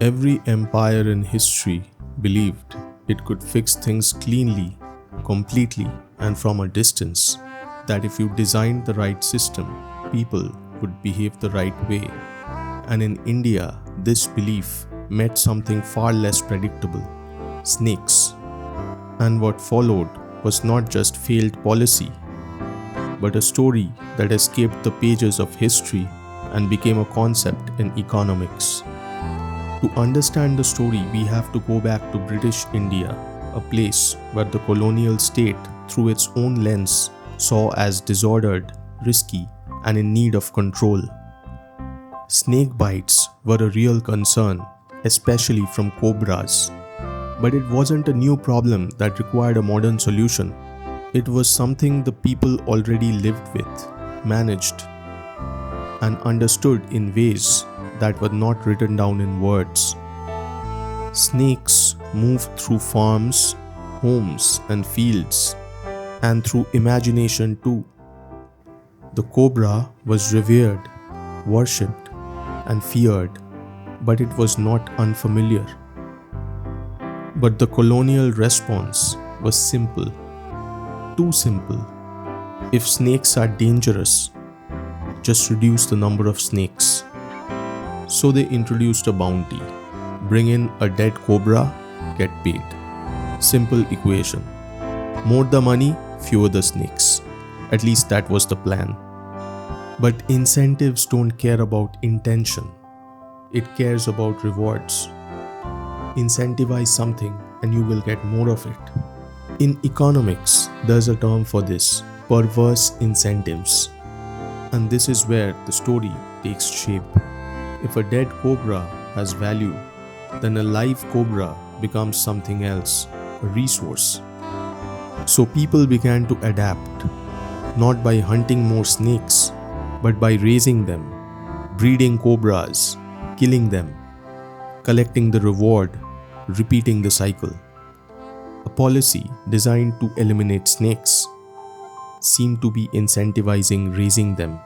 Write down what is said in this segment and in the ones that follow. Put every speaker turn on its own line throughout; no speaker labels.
Every empire in history believed it could fix things cleanly, completely, and from a distance. That if you designed the right system, people would behave the right way. And in India, this belief met something far less predictable: snakes. And what followed was not just failed policy, but a story that escaped the pages of history and became a concept in economics. To understand the story, we have to go back to British India, a place where the colonial state, through its own lens, saw as disordered, risky, and in need of control. Snake bites were a real concern, especially from cobras. But it wasn't a new problem that required a modern solution. It was something the people already lived with, managed, and understood in ways that were not written down in words. Snakes moved through farms, homes, and fields, and through imagination too. The cobra was revered, worshipped, and feared, but it was not unfamiliar. But the colonial response was simple, too simple. If snakes are dangerous, just reduce the number of snakes. So they introduced a bounty: bring in a dead cobra, get paid. Simple equation. More the money, fewer the snakes. At least that was the plan. But incentives don't care about intention. It cares about rewards. Incentivize something and you will get more of it. In economics, there's a term for this: perverse incentives. And this is where the story takes shape. If a dead cobra has value, then a live cobra becomes something else, a resource. So people began to adapt, not by hunting more snakes, but by raising them, breeding cobras, killing them, collecting the reward, repeating the cycle. A policy designed to eliminate snakes seemed to be incentivizing raising them.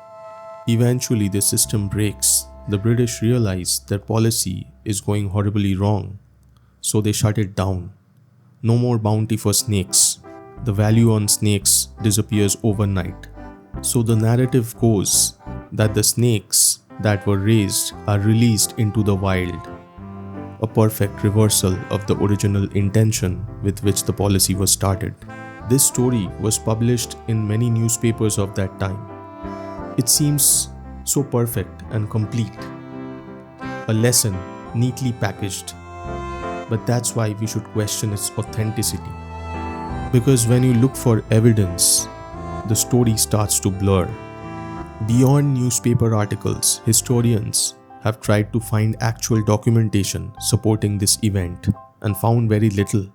Eventually, the system breaks. The British realize their policy is going horribly wrong, so they shut it down. No more bounty for snakes. The value on snakes disappears overnight. So the narrative goes that the snakes that were raised are released into the wild, a perfect reversal of the original intention with which the policy was started. This story was published in many newspapers of that time. It seems so perfect and complete. A lesson neatly packaged. But that's why we should question its authenticity. Because when you look for evidence, the story starts to blur. Beyond newspaper articles, historians have tried to find actual documentation supporting this event and found very little.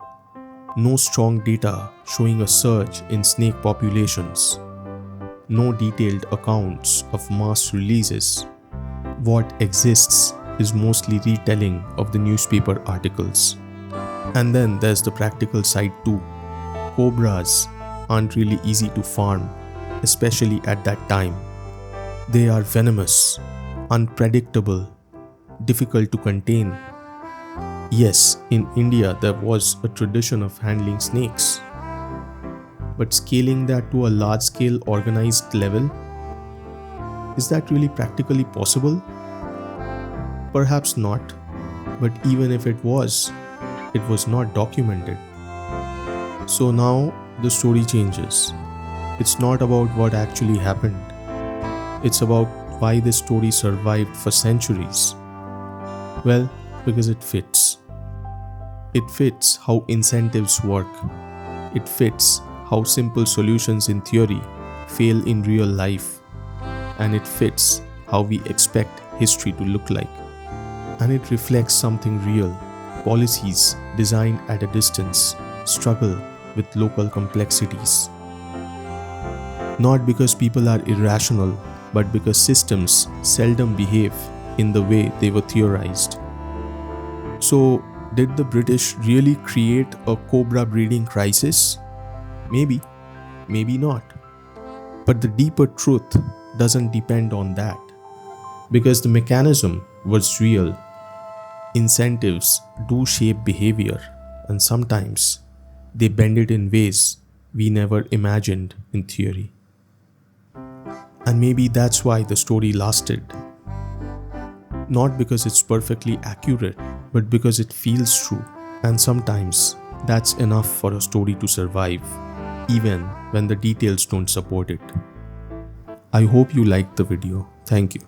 No strong data showing a surge in snake populations. No detailed accounts of mass releases. What exists is mostly retelling of the newspaper articles. And then there's the practical side too. Cobras aren't really easy to farm, especially at that time. They are venomous, unpredictable, difficult to contain. Yes, in India there was a tradition of handling snakes. But scaling that to a large-scale organized level, is that really practically possible? Perhaps not, but even if it was not documented. So now the story changes. It's not about what actually happened. It's about why this story survived for centuries. Well, because it fits. It fits how incentives work. It fits how simple solutions in theory fail in real life. And it fits how we expect history to look like. And it reflects something real. Policies designed at a distance struggle with local complexities. Not because people are irrational, but because systems seldom behave in the way they were theorized. So, did the British really create a cobra breeding crisis? Maybe, maybe not. But the deeper truth doesn't depend on that, because the mechanism was real. Incentives do shape behavior, and sometimes they bend it in ways we never imagined in theory. And maybe that's why the story lasted. Not because it's perfectly accurate, but because it feels true. And sometimes that's enough for a story to survive, even when the details don't support it. I hope you liked the video. Thank you.